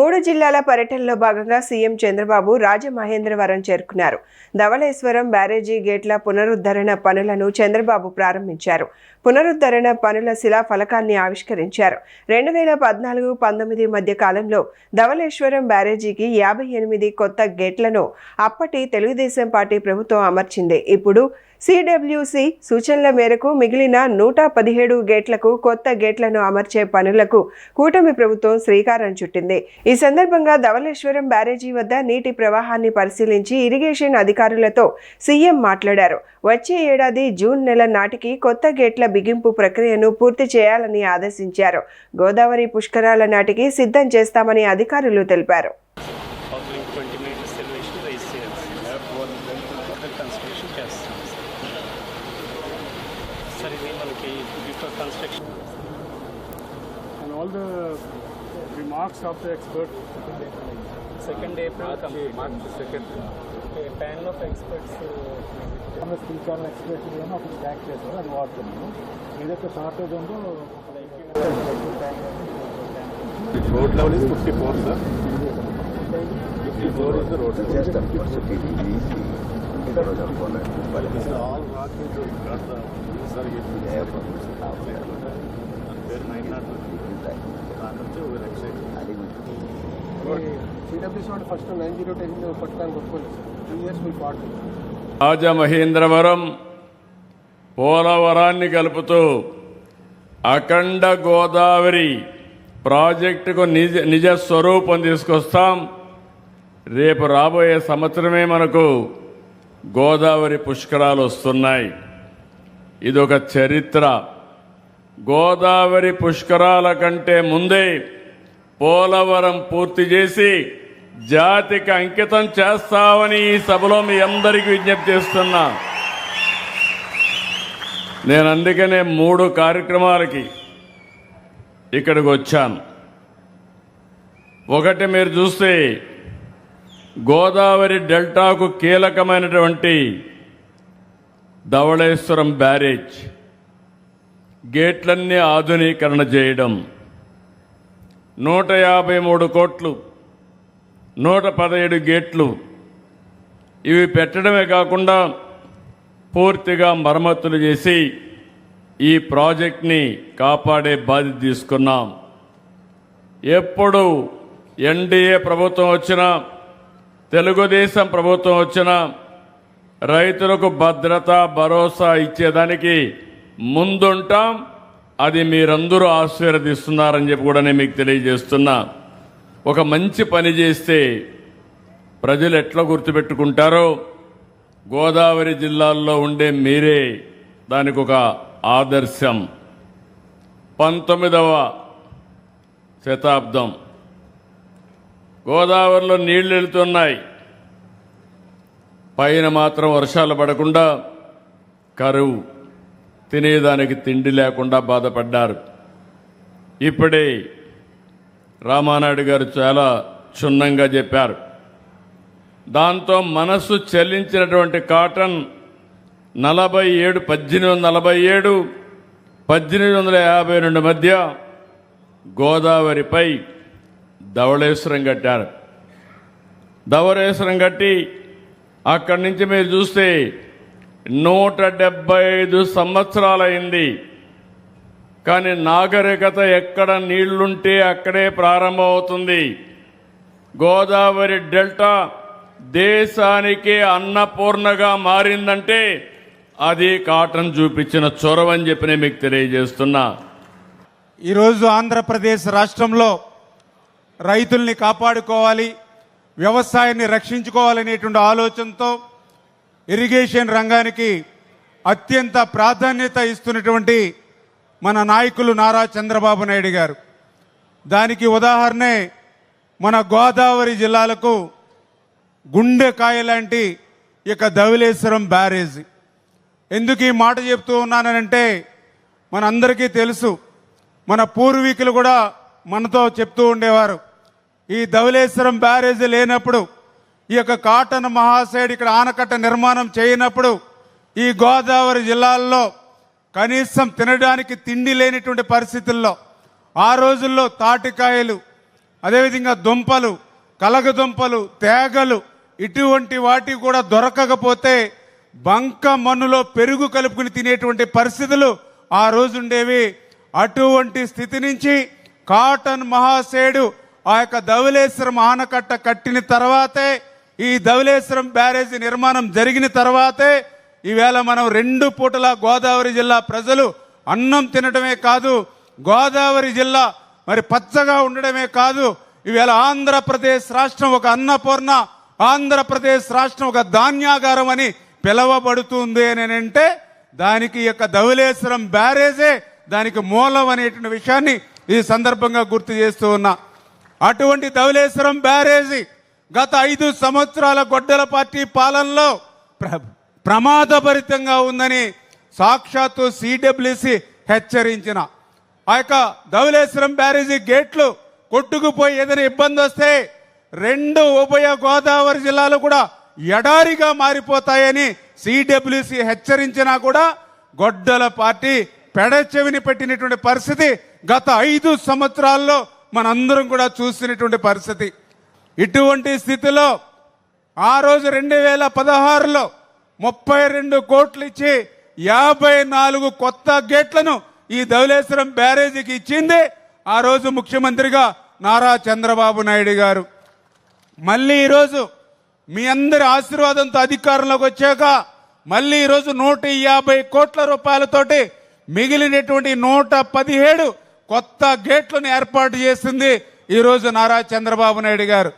3 జిల్లాల పర్యటనలో భాగంగా సీఎం చంద్రబాబు రాజమహేంద్రవరం చేరుకున్నారు. ధవళేశ్వరం బ్యారేజీ గేట్ల పునరుద్ధరణ పనులను చంద్రబాబు ప్రారంభించారు. పునరుద్ధరణ పనుల శిలాఫలకాన్ని ఆవిష్కరించారు. 2014-19 మధ్య కాలంలో ధవళేశ్వరం బ్యారేజీకి 58 కొత్త గేట్లను అప్పటి తెలుగుదేశం పార్టీ ప్రభుత్వం అమర్చింది. ఇప్పుడు సిడబ్ల్యూసి సూచనల మేరకు మిగిలిన 117 గేట్లకు కొత్త గేట్లను అమర్చే పనులకు కూటమి ప్రభుత్వం శ్రీకారం చుట్టింది. ఈ సందర్భంగా ధవళేశ్వరం బ్యారేజీ వద్ద నీటి ప్రవాహాన్ని పరిశీలించి ఇరిగేషన్ అధికారులతో సీఎం మాట్లాడారు. వచ్చే ఏడాది జూన్ నెల నాటికి కొత్త గేట్ల బిగింపు ప్రక్రియను పూర్తి చేయాలని ఆదేశించారు. గోదావరి పుష్కరాల నాటికి సిద్ధం చేస్తామని అధికారులు తెలిపారు. Construction and all the remarks of the expert. 2nd April March 2nd. A panel of experts. Our speaker experts are of back place and what them. Either the shortage on the road level is 54, sir. 54 is the road level. Just of course, it is easy. But this is all rock into got the sir here. Rajamahendravaram పోలవరాన్ని కలుపుతూ అఖండ గోదావరి ప్రాజెక్టుకు నిజ స్వరూపం తీసుకొస్తాం. రేపు రాబోయే సంవత్సరమే మనకు గోదావరి పుష్కరాలు వస్తున్నాయి. ఇదొక చరిత్ర. గోదావరి పుష్కరాల కంటే ముందే పోలవరం పూర్తి చేసి జాతికి అంకితం చేస్తామని ఈ సభలో మీ అందరికీ విజ్ఞప్తి చేస్తున్నా. నేను అందుకనే 3 కార్యక్రమాలకి ఇక్కడికి వచ్చాను. ఒకటి, మీరు చూస్తే గోదావరి డెల్టాకు కీలకమైనటువంటి ధవళేశ్వరం బ్యారేజ్ గేట్లన్నీ ఆధునీకరణ చేయడం, 153 కోట్లు, 117 గేట్లు ఇవి పెట్టడమే కాకుండా పూర్తిగా మరమ్మతులు చేసి ఈ ప్రాజెక్ట్ని కాపాడే బాధ్యత తీసుకున్నాం. ఎప్పుడు ఎన్డీఏ ప్రభుత్వం వచ్చినా, తెలుగుదేశం ప్రభుత్వం వచ్చినా రైతులకు భద్రత భరోసా ఇచ్చేదానికి ముందుంటాం. అది మీరందరూ ఆశీర్వదిస్తున్నారని చెప్పి కూడా నేను మీకు తెలియజేస్తున్నా. ఒక మంచి పని చేస్తే ప్రజలు ఎట్లా గుర్తుపెట్టుకుంటారో గోదావరి జిల్లాల్లో ఉండే మీరే దానికి ఒక ఆదర్శం. 19వ శతాబ్దం గోదావరిలో నీళ్లు వెళుతున్నాయి. పైన మాత్రం వర్షాలు పడకుండా కరువు, తినేదానికి తిండి లేకుండా బాధపడ్డారు. ఇప్పుడే రామానాయుడు గారు చాలా క్షుణ్ణంగా చెప్పారు. దాంతో మనస్సు చెల్లించినటువంటి కాటన్ 1847, 1852 మధ్య గోదావరిపై ధవళేశ్వరం కట్టారు. ధవళేశ్వరం కట్టి అక్కడి నుంచి మీరు చూస్తే 175 సంవత్సరాలైంది. కానీ నాగరికత ఎక్కడ నీళ్లుంటే అక్కడే ప్రారంభమవుతుంది. గోదావరి డెల్టా దేశానికి అన్నపూర్ణగా మారిందంటే అది కాటన్ చూపించిన చొరవని చెప్పి నేను మీకు తెలియజేస్తున్నా. ఈరోజు ఆంధ్రప్రదేశ్ రాష్ట్రంలో రైతుల్ని కాపాడుకోవాలి, వ్యవసాయాన్ని రక్షించుకోవాలనేటువంటి ఆలోచనతో ఇరిగేషన్ రంగానికి అత్యంత ప్రాధాన్యత ఇస్తున్నటువంటి మన నాయకులు నారా చంద్రబాబు నాయుడు గారు. దానికి ఉదాహరణే మన గోదావరి జిల్లాలకు గుండెకాయ లాంటి ఇక ధవళేశ్వరం బ్యారేజ్. ఎందుకు ఈ మాట చెప్తూ ఉన్నానంటే మనందరికీ తెలుసు, మన పూర్వీకులు కూడా మనతో చెప్తూ ఉండేవారు, ఈ ధవళేశ్వరం బ్యారేజ్ లేనప్పుడు, ఈ యొక్క కాటన్ మహాశయుడు ఇక్కడ ఆనకట్ట నిర్మాణం చేయనప్పుడు ఈ గోదావరి జిల్లాల్లో కనీసం తినడానికి తిండి లేనిటువంటి పరిస్థితుల్లో ఆ రోజుల్లో తాటికాయలు, అదేవిధంగా దుంపలు, కలగదుంపలు, తేగలు ఇటువంటి వాటి కూడా దొరకకపోతే బంక మన్నులో పెరుగు కలుపుకుని తినేటువంటి పరిస్థితులు ఆ రోజు ఉండేవి. అటువంటి స్థితి నుంచి కాటన్ మహాసేడు ఆ యొక్క ధవళేశ్వరం ఆనకట్ట కట్టిన తర్వాతే, ఈ ధవళేశ్వరం బ్యారేజీ నిర్మాణం జరిగిన తర్వాతే ఈవేళ మనం 2 పూటల గోదావరి జిల్లా ప్రజలు అన్నం తినడమే కాదు, గోదావరి జిల్లా మరి పచ్చగా ఉండడమే కాదు, ఈవేళ ఆంధ్రప్రదేశ్ రాష్ట్రం ఒక అన్నపూర్ణ, ఆంధ్రప్రదేశ్ రాష్ట్రం ఒక ధాన్యాగారం అని పిలవబడుతుంది అని అంటే దానికి యొక్క ధవళేశ్వరం బ్యారేజే దానికి మూలం అనేటువంటి విషయాన్ని ఈ సందర్భంగా గుర్తు చేస్తూ ఉన్నా. అటువంటి ధవళేశ్వరం బ్యారేజీ గత 5 సంవత్సరాల గొడ్డల పార్టీ పాలనలో ప్రమాదభరితంగా ఉందని సాక్షాత్తు సిడబ్ల్యూసి హెచ్చరించిన ఆ యొక్క ధవళేశ్వరం బ్యారేజీ గేట్లు కొట్టుకుపోయి ఏదైనా ఇబ్బంది వస్తే 2 ఉభయ గోదావరి జిల్లాలు కూడా ఎడారిగా మారిపోతాయని సిడబ్ల్యూసి హెచ్చరించినా కూడా గొడ్డల పార్టీ పెడచెవిని పెట్టినటువంటి పరిస్థితి గత 5 సంవత్సరాల్లో మనందరం కూడా చూసినటువంటి పరిస్థితి. ఇటువంటి స్థితిలో ఆ రోజు 2016లో 32 కోట్లు ఇచ్చి 54 కొత్త గేట్లను ఈ ధవళేశ్వరం బ్యారేజీకి ఇచ్చింది ఆ రోజు ముఖ్యమంత్రిగా నారా చంద్రబాబు నాయుడు గారు. మళ్ళీ ఈరోజు మీ అందరి ఆశీర్వాదంతో అధికారంలోకి వచ్చాక మళ్ళీ ఈరోజు 150 కోట్ల రూపాయలతోటి మిగిలినటువంటి 117 కొత్త గేట్లను ఏర్పాటు చేసింది ఈరోజు నారా చంద్రబాబు నాయుడు గారు.